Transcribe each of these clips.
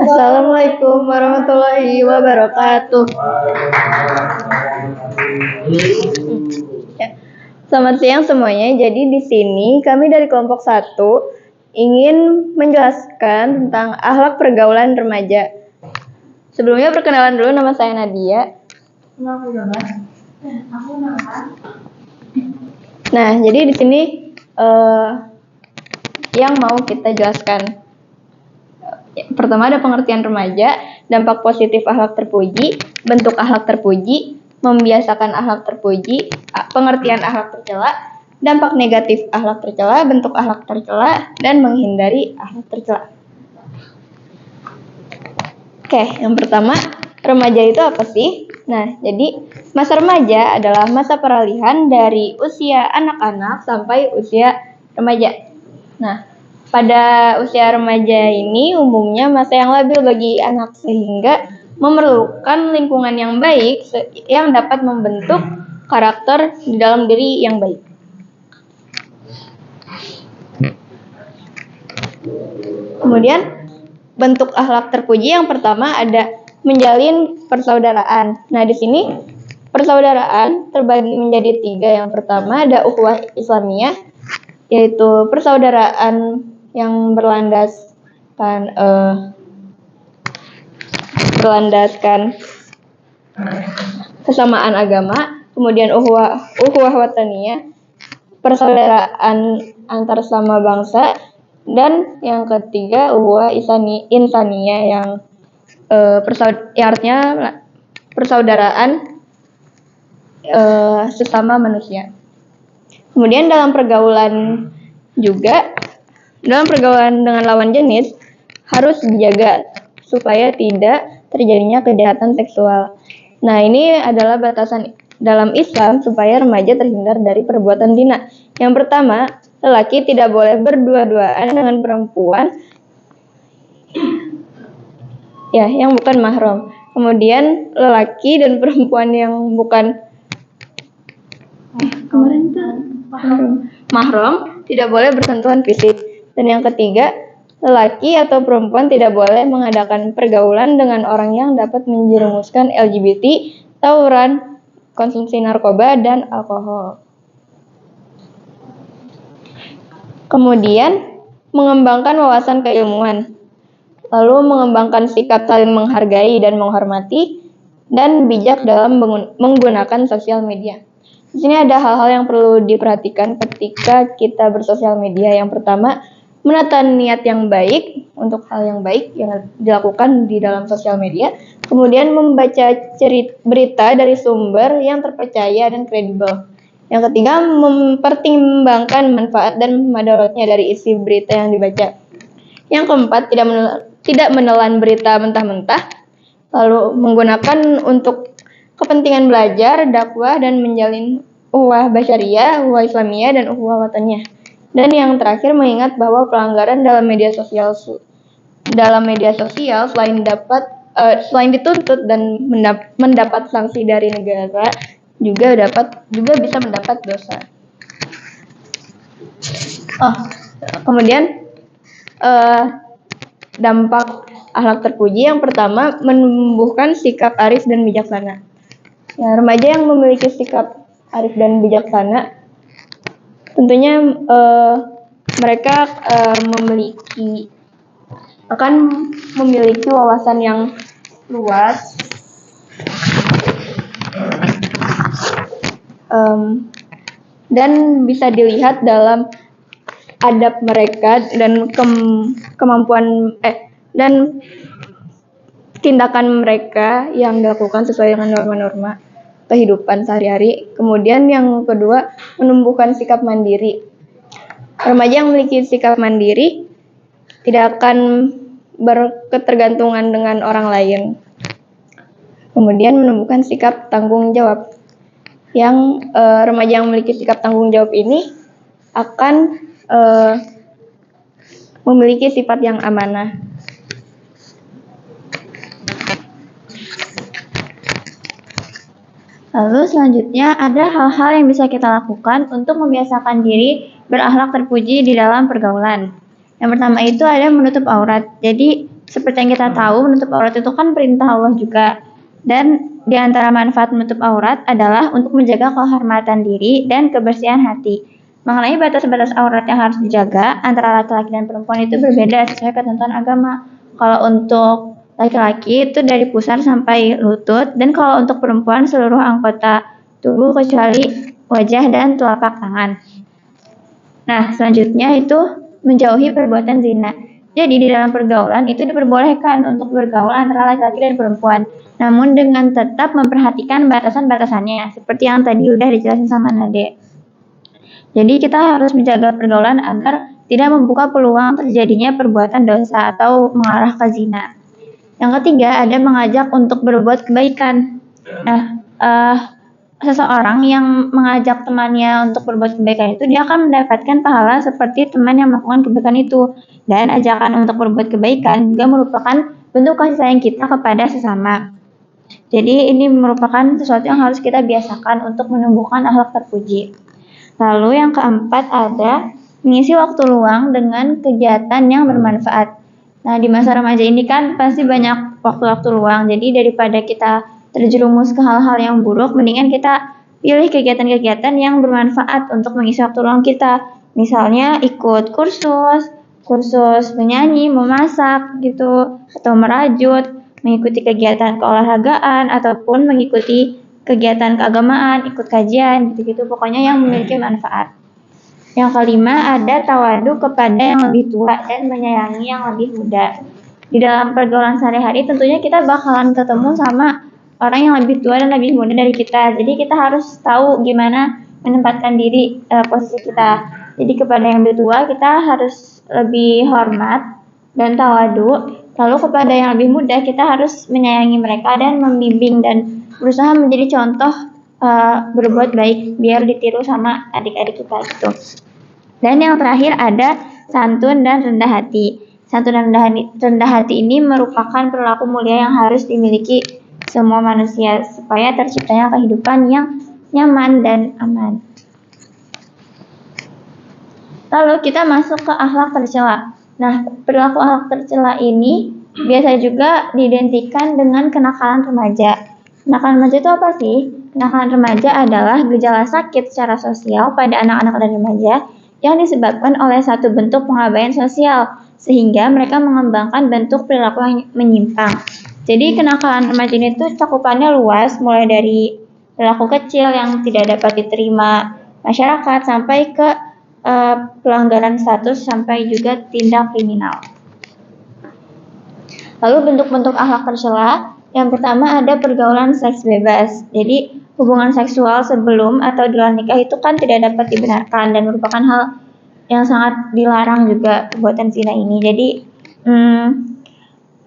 Assalamualaikum warahmatullahi wabarakatuh. Selamat siang semuanya. Jadi di sini kami dari kelompok 1 ingin menjelaskan tentang akhlak pergaulan remaja. Sebelumnya perkenalan dulu, nama saya Nadia. Nah, jadi di sini yang mau kita jelaskan. Pertama ada pengertian remaja, dampak positif akhlak terpuji, bentuk akhlak terpuji, membiasakan akhlak terpuji, pengertian akhlak tercela, dampak negatif akhlak tercela, bentuk akhlak tercela, dan menghindari akhlak tercela. Oke, yang pertama, remaja itu apa sih? Nah, jadi masa remaja adalah masa peralihan dari usia anak-anak sampai usia remaja. Nah, pada usia remaja ini umumnya masa yang labil bagi anak sehingga memerlukan lingkungan yang baik yang dapat membentuk karakter di dalam diri yang baik. Kemudian bentuk akhlak terpuji yang pertama ada menjalin persaudaraan. Nah, di sini persaudaraan terbagi menjadi 3. Yang pertama ada ukhuwah Islamiyah, yaitu persaudaraan yang berlandaskan kesamaan agama. Kemudian ukhuwah wataniyah, persaudaraan antar sama bangsa, dan yang ketiga ukhuwah insaniyah yang artinya persaudaraan sesama manusia. Kemudian dalam pergaulan dengan lawan jenis harus dijaga supaya tidak terjadinya kejahatan seksual. Nah, ini adalah batasan dalam Islam supaya remaja terhindar dari perbuatan zina. Yang pertama, lelaki tidak boleh berdua-duaan dengan perempuan yang bukan mahram. Kemudian lelaki dan perempuan yang bukan mahram tidak boleh bersentuhan fisik. Dan yang ketiga, lelaki atau perempuan tidak boleh mengadakan pergaulan dengan orang yang dapat menjerumuskan LGBT, tawuran, konsumsi narkoba, dan alkohol. Kemudian, mengembangkan wawasan keilmuan, lalu mengembangkan sikap saling menghargai dan menghormati, dan bijak dalam menggunakan sosial media. Di sini ada hal-hal yang perlu diperhatikan ketika kita bersosial media. Yang pertama, menata niat yang baik untuk hal yang baik yang dilakukan di dalam sosial media. Kemudian membaca berita dari sumber yang terpercaya dan kredibel. Yang ketiga, mempertimbangkan manfaat dan madaratnya dari isi berita yang dibaca. Yang keempat, tidak menelan berita mentah-mentah, lalu menggunakan untuk kepentingan belajar, dakwah, dan menjalin ukhuwah basyariyah, ukhuwah Islamiyah, dan ukhuwah wataniyah. Dan yang terakhir, mengingat bahwa pelanggaran dalam media sosial selain dituntut dan mendapat sanksi dari negara, juga bisa mendapat dosa. Kemudian dampak akhlak terpuji yang pertama, menumbuhkan sikap arif dan bijaksana. Ya, remaja yang memiliki sikap arif dan bijaksana tentunya mereka akan memiliki wawasan yang luas, dan bisa dilihat dalam adab mereka dan kemampuan dan tindakan mereka yang dilakukan sesuai dengan norma-norma kehidupan sehari-hari. Kemudian yang kedua, menumbuhkan sikap mandiri. Remaja yang memiliki sikap mandiri tidak akan berketergantungan dengan orang lain. Kemudian menumbuhkan sikap tanggung jawab. Yang remaja yang memiliki sikap tanggung jawab ini akan memiliki sifat yang amanah. Lalu selanjutnya ada hal-hal yang bisa kita lakukan untuk membiasakan diri berakhlak terpuji di dalam pergaulan. Yang pertama itu ada menutup aurat. Jadi seperti yang kita tahu, menutup aurat itu kan perintah Allah juga. Dan di antara manfaat menutup aurat adalah untuk menjaga kehormatan diri dan kebersihan hati. Mengenai batas-batas aurat yang harus dijaga antara laki-laki dan perempuan itu berbeda sesuai ketentuan agama. Kalau untuk laki-laki itu dari pusar sampai lutut, dan kalau untuk perempuan seluruh anggota tubuh kecuali wajah dan telapak tangan. Nah, selanjutnya itu menjauhi perbuatan zina. Jadi di dalam pergaulan itu diperbolehkan untuk bergaul antara laki-laki dan perempuan, namun dengan tetap memperhatikan batasan-batasannya, seperti yang tadi udah dijelasin sama Nade. Jadi kita harus menjaga pergaulan agar tidak membuka peluang terjadinya perbuatan dosa atau mengarah ke zina. Yang ketiga ada mengajak untuk berbuat kebaikan. Nah, seseorang yang mengajak temannya untuk berbuat kebaikan itu dia akan mendapatkan pahala seperti teman yang melakukan kebaikan itu. Dan ajakan untuk berbuat kebaikan juga merupakan bentuk kasih sayang kita kepada sesama. Jadi ini merupakan sesuatu yang harus kita biasakan untuk menumbuhkan akhlak terpuji. Lalu yang keempat ada mengisi waktu luang dengan kegiatan yang bermanfaat. Nah, di masa remaja ini kan pasti banyak waktu-waktu luang. Jadi daripada kita terjerumus ke hal-hal yang buruk, mendingan kita pilih kegiatan-kegiatan yang bermanfaat untuk mengisi waktu luang kita. Misalnya ikut kursus menyanyi, memasak gitu, atau merajut, mengikuti kegiatan keolahragaan, ataupun mengikuti kegiatan keagamaan, ikut kajian, gitu-gitu. Pokoknya yang memiliki manfaat. Yang kelima ada tawadu kepada yang lebih tua dan menyayangi yang lebih muda. Di dalam pergaulan sehari-hari tentunya kita bakalan ketemu sama orang yang lebih tua dan lebih muda dari kita. Jadi kita harus tahu gimana menempatkan diri posisi kita. Jadi kepada yang lebih tua kita harus lebih hormat dan tawadu. Lalu kepada yang lebih muda kita harus menyayangi mereka dan membimbing dan berusaha menjadi contoh berbuat baik biar ditiru sama adik-adik kita gitu. Dan yang terakhir ada santun dan rendah hati. Santun dan rendah hati ini merupakan perilaku mulia yang harus dimiliki semua manusia supaya terciptanya kehidupan yang nyaman dan aman. Lalu kita masuk ke akhlak tercela. Nah, perilaku akhlak tercela ini biasa juga diidentikan dengan kenakalan remaja. Kenakalan remaja itu apa sih? Kenakalan remaja adalah gejala sakit secara sosial pada anak-anak dan remaja yang disebabkan oleh satu bentuk pengabaian sosial, sehingga mereka mengembangkan bentuk perilaku yang menyimpang. Jadi kenakalan remaja ini tuh cakupannya luas, mulai dari perilaku kecil yang tidak dapat diterima masyarakat sampai ke pelanggaran status sampai juga tindak kriminal. Lalu bentuk-bentuk akhlak tercela, yang pertama ada pergaulan seks bebas. Jadi hubungan seksual sebelum atau di luar nikah itu kan tidak dapat dibenarkan dan merupakan hal yang sangat dilarang juga perbuatan zina ini. Jadi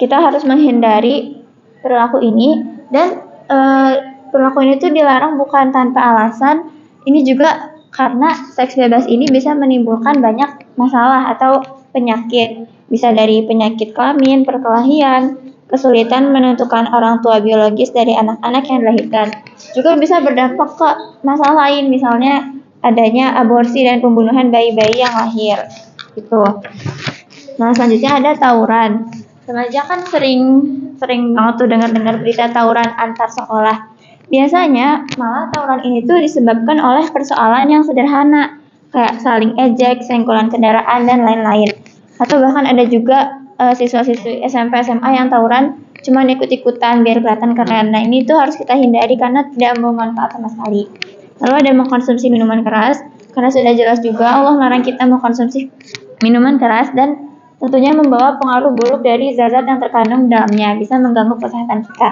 kita harus menghindari perilaku ini dan perilaku ini tuh dilarang bukan tanpa alasan. Ini juga karena seks bebas ini bisa menimbulkan banyak masalah atau penyakit. Bisa dari penyakit kelamin, perkelahian, kesulitan menentukan orang tua biologis dari anak-anak yang dilahirkan. Juga bisa berdampak ke masalah lain, misalnya adanya aborsi dan pembunuhan bayi-bayi yang lahir. Gitu. Nah, selanjutnya ada tawuran. Remaja kan sering banget tuh dengar berita tawuran antar sekolah. Biasanya malah tawuran ini tuh disebabkan oleh persoalan yang sederhana, kayak saling ejek, senggolan kendaraan, dan lain-lain. Atau bahkan ada juga siswa-siswi SMP SMA yang tawuran cuma ikut-ikutan biar kelihatan keren. Nah, ini tuh harus kita hindari karena tidak bermanfaat sama sekali. Lalu ada mengkonsumsi minuman keras, karena sudah jelas juga Allah melarang kita mengkonsumsi minuman keras dan tentunya membawa pengaruh buruk dari zat-zat yang terkandung dalamnya, bisa mengganggu kesehatan kita.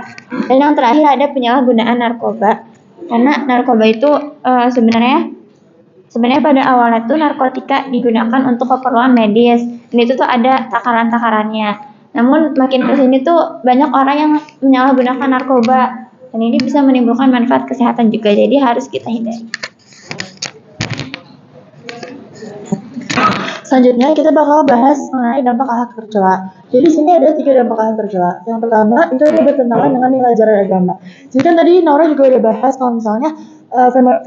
Dan yang terakhir ada penyalahgunaan narkoba. Karena narkoba itu sebenarnya pada awalnya tuh narkotika digunakan untuk keperluan medis. Dan itu tuh ada takaran-takarannya. Namun makin kesini tuh banyak orang yang menyalahgunakan narkoba. Dan ini bisa menimbulkan manfaat kesehatan juga. Jadi harus kita hindari. Selanjutnya kita bakal bahas mengenai dampak akhlak tercela. Jadi di sini ada 3 dampak akhlak tercela. Yang pertama itu bertentangan dengan nilai ajaran agama. Jadi kan tadi Naura juga udah bahas kalau misalnya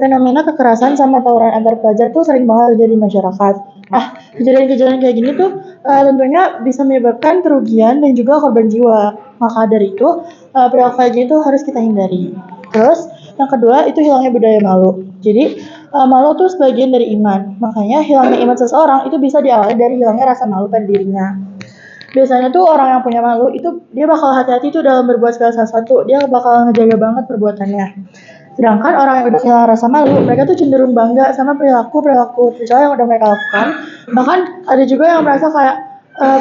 fenomena kekerasan sama tawuran antar pelajar tuh sering banget terjadi di masyarakat. Nah, kejadian-kejadian kayak gini tuh tentunya bisa menyebabkan kerugian dan juga korban jiwa. Maka dari itu, perilaku kayak gini tuh harus kita hindari. Terus, yang kedua itu hilangnya budaya malu. Jadi, malu tuh sebagian dari iman. Makanya hilangnya iman seseorang itu bisa diawali dari hilangnya rasa malu pada dirinya. Biasanya tuh orang yang punya malu itu dia bakal hati-hati tuh dalam berbuat segala sesuatu. Dia bakal ngejaga banget perbuatannya. Sedangkan orang yang udah kehilangan rasa malu, mereka tuh cenderung bangga sama perilaku tercela yang udah mereka lakukan. Bahkan ada juga yang merasa kayak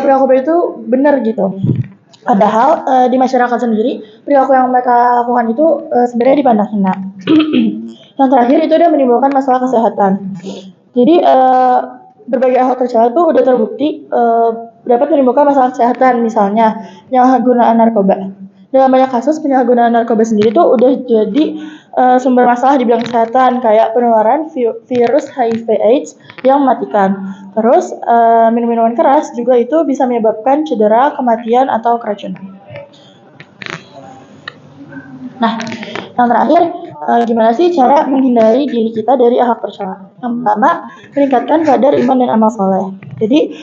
perilaku mereka itu benar gitu. Padahal di masyarakat sendiri perilaku yang mereka lakukan itu sebenarnya dipandang hina. Yang terakhir itu dia menimbulkan masalah kesehatan. Jadi berbagai hal tercela itu udah terbukti dapat menimbulkan masalah kesehatan, misalnya penyalahgunaan narkoba. Dalam banyak kasus penyalahgunaan narkoba sendiri tuh udah jadi sumber masalah di bidang kesehatan kayak penularan virus HIV/AIDS yang mematikan. Terus minum-minuman keras juga itu bisa menyebabkan cedera, kematian atau keracunan. Nah, yang terakhir, gimana sih cara menghindari diri kita dari akhlak tercela? Yang pertama, meningkatkan kadar iman dan amal soleh. Jadi,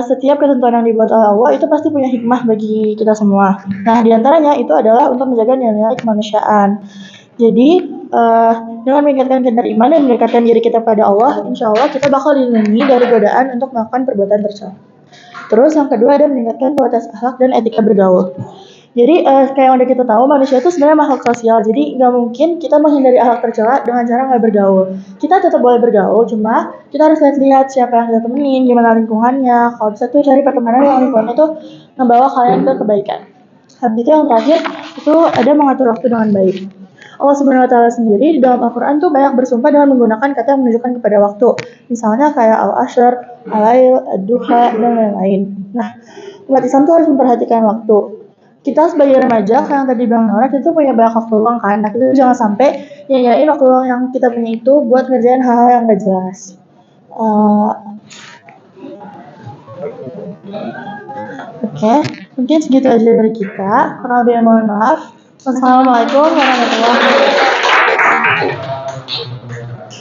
setiap ketentuan yang dibuat oleh Allah itu pasti punya hikmah bagi kita semua. Nah, diantaranya itu adalah untuk menjaga nilai-nilai kemanusiaan. Jadi, dengan meningkatkan kadar iman dan mendekatkan diri kita pada Allah, insya Allah kita bakal dilindungi dari godaan untuk melakukan perbuatan tercela. Terus yang kedua ada meningkatkan kualitas akhlak dan etika bergaul. Jadi kayak yang udah kita tahu manusia itu sebenarnya makhluk sosial. Jadi nggak mungkin kita menghindari akhlak tercela dengan cara nggak bergaul. Kita tetap boleh bergaul, cuma kita harus lihat siapa yang kita temenin, gimana lingkungannya. Kalau bisa tuh cari pertemanan yang lingkungannya tuh membawa kalian ke kebaikan. Habis itu yang terakhir itu ada mengatur waktu dengan baik. Allah Subhanahu wa Ta'ala sendiri di dalam Al-Quran tuh banyak bersumpah dengan menggunakan kata yang menunjukkan kepada waktu. Misalnya kayak Al-Ashr, Al-Lail, Ad-Duha, dan lain-lain. Nah, umat Islam tuh harus memperhatikan waktu. Kita sebagai remaja, kayak yang tadi bilang Nora, kita tuh punya banyak waktu luang kan. Nah, kita jangan sampai nyanyain waktu luang yang kita punya itu buat ngerjain hal-hal yang gak jelas. Oke, mungkin segitu aja dari kita. Kurang lebih mohon maaf. Wassalamualaikum warahmatullahi wabarakatuh.